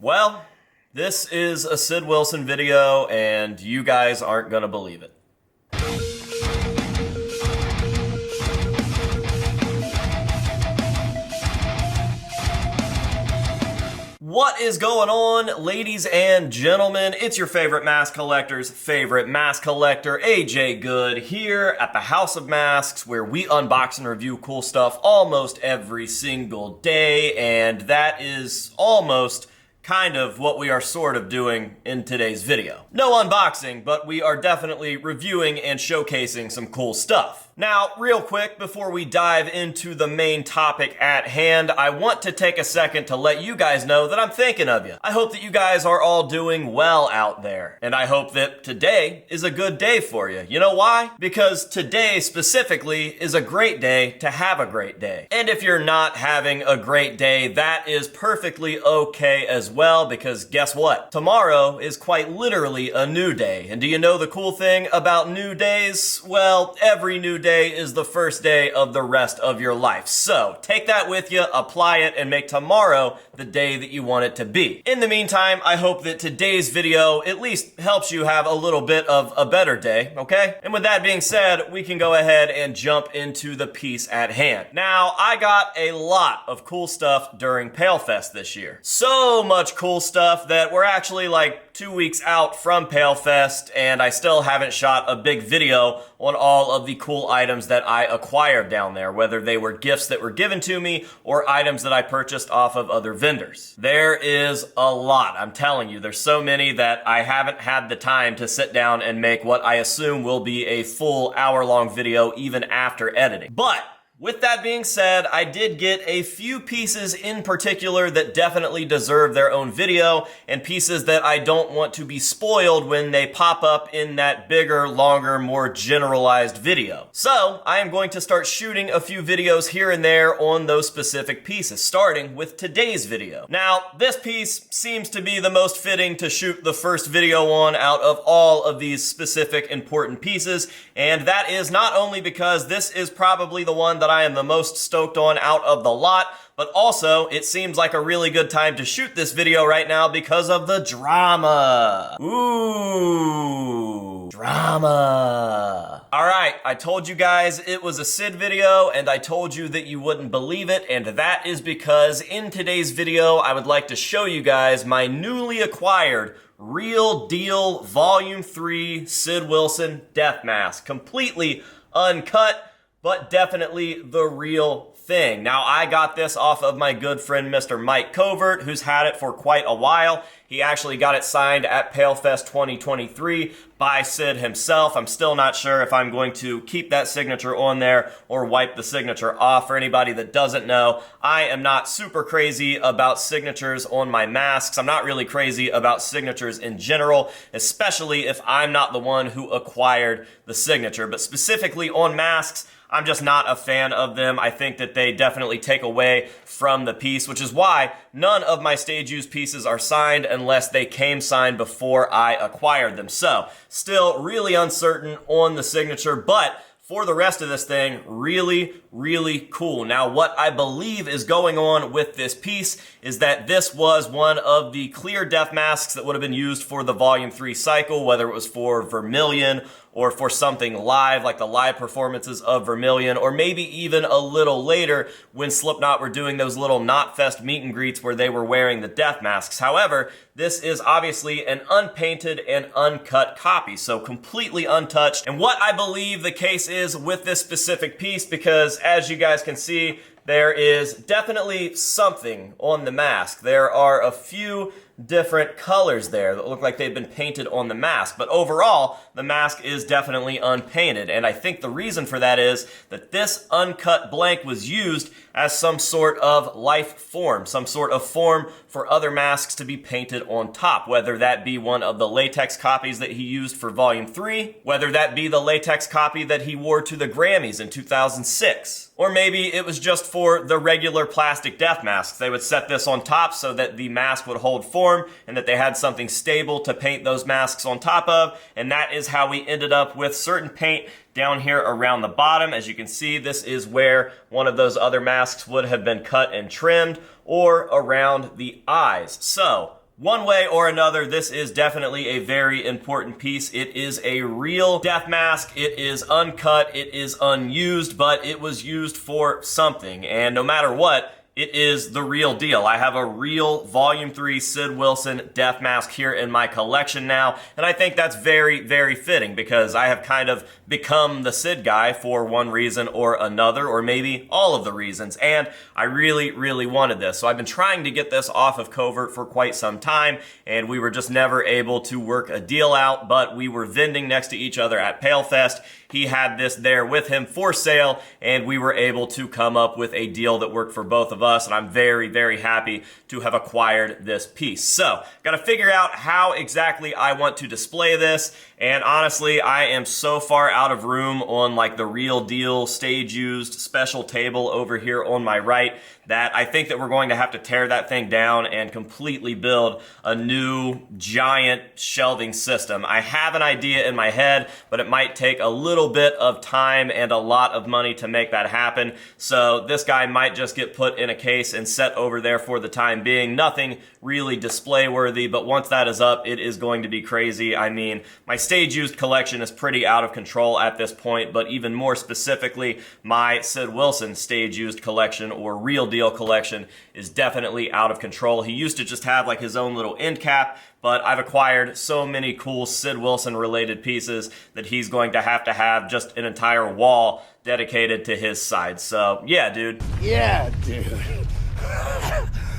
Well, this is a Sid Wilson video, and you guys aren't gonna believe it. What is going on, ladies and gentlemen? It's your favorite mask collector's favorite mask collector, AJ Good, here at the House of Masks, where we unbox and review cool stuff almost every single day, and that is almost kind of what we are sort of doing in today's video. No unboxing, but we are definitely reviewing and showcasing some cool stuff. Now, real quick, before we dive into the main topic at hand, I want to take a second to let you guys know that I'm thinking of you. I hope that you guys are all doing well out there. And I hope that today is a good day for you. You know why? Because today specifically is a great day to have a great day. And if you're not having a great day, that is perfectly okay as well, because guess what? Tomorrow is quite literally a new day. And do you know the cool thing about new days? Well, every new day is the first day of the rest of your life. So take that with you, apply it, and make tomorrow the day that you want it to be. In the meantime, I hope that today's video at least helps you have a little bit of a better day, okay? And with that being said, we can go ahead and jump into the piece at hand. Now, I got a lot of cool stuff during Palefest this year. So much cool stuff that we're actually like 2 weeks out from Palefest, and I still haven't shot a big video on all of the cool items that I acquired down there, whether they were gifts that were given to me or items that I purchased off of other vendors. There is a lot. I'm telling you, there's so many that I haven't had the time to sit down and make what I assume will be a full hour-long video even after editing. But with that being said, I did get a few pieces in particular that definitely deserve their own video, and pieces that I don't want to be spoiled when they pop up in that bigger, longer, more generalized video. So, I am going to start shooting a few videos here and there on those specific pieces, starting with today's video. Now, this piece seems to be the most fitting to shoot the first video on out of all of these specific important pieces, and that is not only because this is probably the one that I am the most stoked on out of the lot, but also it seems like a really good time to shoot this video right now because of the drama. Ooh, drama. All right, I told you guys it was a Sid video, and I told you that you wouldn't believe it, and that is because in today's video, I would like to show you guys my newly acquired Real Deal Volume 3 Sid Wilson Death Mask. Completely uncut, but definitely the real thing. Now, I got this off of my good friend Mr. Mike Covert, who's had it for quite a while. He actually got it signed at Palefest 2023 by Sid himself. I'm still not sure if I'm going to keep that signature on there or wipe the signature off. For anybody that doesn't know, I am not super crazy about signatures on my masks. I'm not really crazy about signatures in general, especially if I'm not the one who acquired the signature. But specifically on masks, I'm just not a fan of them. I think that they definitely take away from the piece, which is why none of my stage use pieces are signed unless they came signed before I acquired them. So, still really uncertain on the signature, but for the rest of this thing, really, really cool. Now, what I believe is going on with this piece is that this was one of the clear death masks that would have been used for the Volume 3 cycle, whether it was for Vermilion or for something live, like the live performances of Vermilion, or maybe even a little later when Slipknot were doing those little Knotfest meet and greets where they were wearing the death masks. However, this is obviously an unpainted and uncut copy, so completely untouched. And what I believe the case is with this specific piece, because as you guys can see, there is definitely something on the mask. There are a few different colors there that look like they've been painted on the mask, but overall, the mask is definitely unpainted, and I think the reason for that is that this uncut blank was used as some sort of life form, some sort of form for other masks to be painted on top, whether that be one of the latex copies that he used for Volume 3, whether that be the latex copy that he wore to the Grammys in 2006, or maybe it was just for the regular plastic death masks. They would set this on top so that the mask would hold form and that they had something stable to paint those masks on top of, and that is how we ended up with certain paint down here around the bottom. As you can see, this is where one of those other masks would have been cut and trimmed, or around the eyes. So, one way or another, this is definitely a very important piece. It is a real death mask. It is uncut. It is unused, but it was used for something. And no matter what, it is the real deal. I have a real Volume 3 Sid Wilson death mask here in my collection now, and I think that's very, very fitting because I have kind of become the Sid guy for one reason or another, or maybe all of the reasons, and I really, really wanted this. So I've been trying to get this off of Covert for quite some time, and we were just never able to work a deal out, but we were vending next to each other at Palefest. He had this there with him for sale, and we were able to come up with a deal that worked for both of us, and I'm very, very happy to have acquired this piece. So, gotta figure out how exactly I want to display this, and honestly, I am so far out of room on like the real deal, stage used, special table over here on my right that I think that we're going to have to tear that thing down and completely build a new giant shelving system. I have an idea in my head, but it might take a little bit of time and a lot of money to make that happen. So this guy might just get put in a case and set over there for the time being. Nothing really display worthy, but once that is up, it is going to be crazy. I mean, my stage used collection is pretty out of control at this point, but even more specifically, my Sid Wilson stage used collection or real deal collection is definitely out of control. He used to just have like his own little end cap, but I've acquired so many cool Sid Wilson related pieces that he's going to have just an entire wall dedicated to his side. So yeah, dude. Yeah, dude.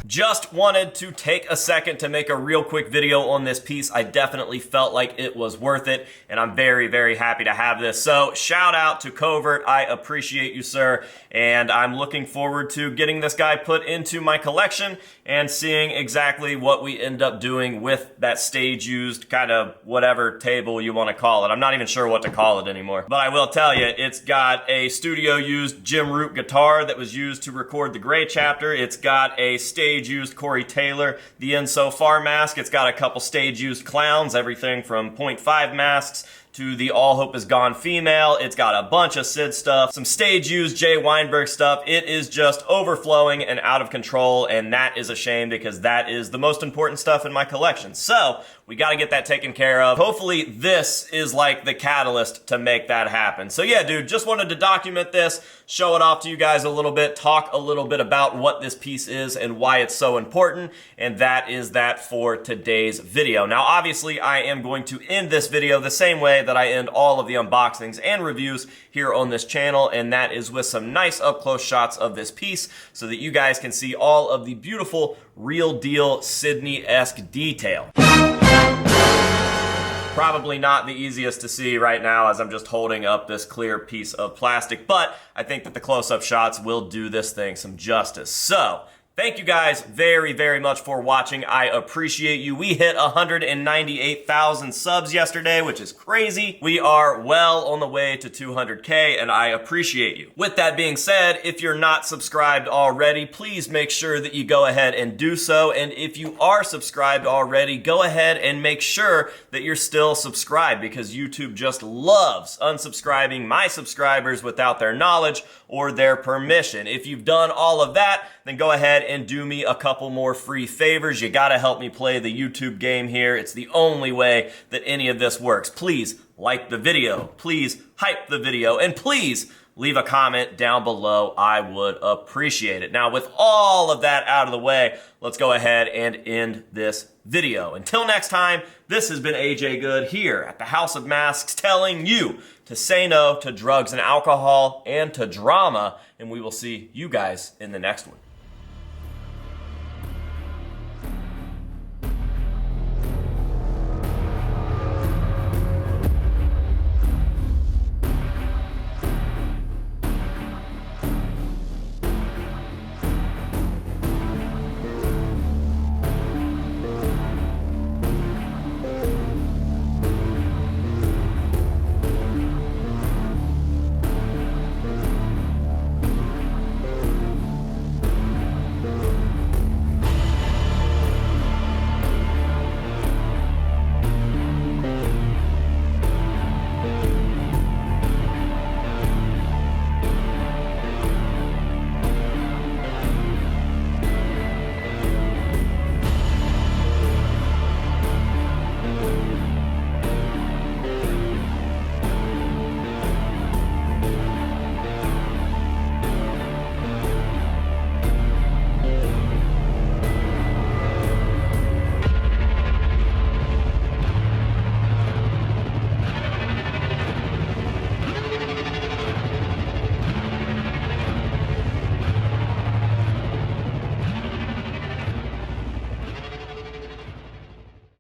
Just wanted to take a second to make a real quick video on this piece. I definitely felt like it was worth it, and I'm very, very happy to have this. So shout out to Covert. I appreciate you, sir, and I'm looking forward to getting this guy put into my collection and seeing exactly what we end up doing with that stage used kind of whatever table you want to call it. I'm not even sure what to call it anymore, but I will tell you, it's got a studio used Jim Root guitar that was used to record the Gray chapter. It's got a stage used Corey Taylor, the In So Far mask. It's got a couple stage used clowns, everything from 0.5 masks to the All Hope Is Gone female. It's got a bunch of Sid stuff, some stage used Jay Weinberg stuff. It is just overflowing and out of control, and that is a shame because that is the most important stuff in my collection. So we got to get that taken care of. Hopefully this is like the catalyst to make that happen. So yeah, dude, just wanted to document this, show it off to you guys a little bit, talk a little bit about what this piece is and why it's so important, and that is that for today's video. Now, obviously, I am going to end this video the same way that I end all of the unboxings and reviews here on this channel, and that is with some nice up-close shots of this piece so that you guys can see all of the beautiful, real deal Sydney-esque detail. Probably not the easiest to see right now as I'm just holding up this clear piece of plastic, but I think that the close-up shots will do this thing some justice. So, thank you guys very, very much for watching. I appreciate you. We hit 198,000 subs yesterday, which is crazy. We are well on the way to 200K, and I appreciate you. With that being said, if you're not subscribed already, please make sure that you go ahead and do so. And if you are subscribed already, go ahead and make sure that you're still subscribed because YouTube just loves unsubscribing my subscribers without their knowledge or their permission. If you've done all of that, then go ahead and do me a couple more free favors. You gotta help me play the YouTube game here. It's the only way that any of this works. Please like the video, please hype the video, and please leave a comment down below. I would appreciate it. Now, with all of that out of the way, let's go ahead and end this video. Until next time, this has been AJ Good here at the House of Masks telling you to say no to drugs and alcohol and to drama, and we will see you guys in the next one.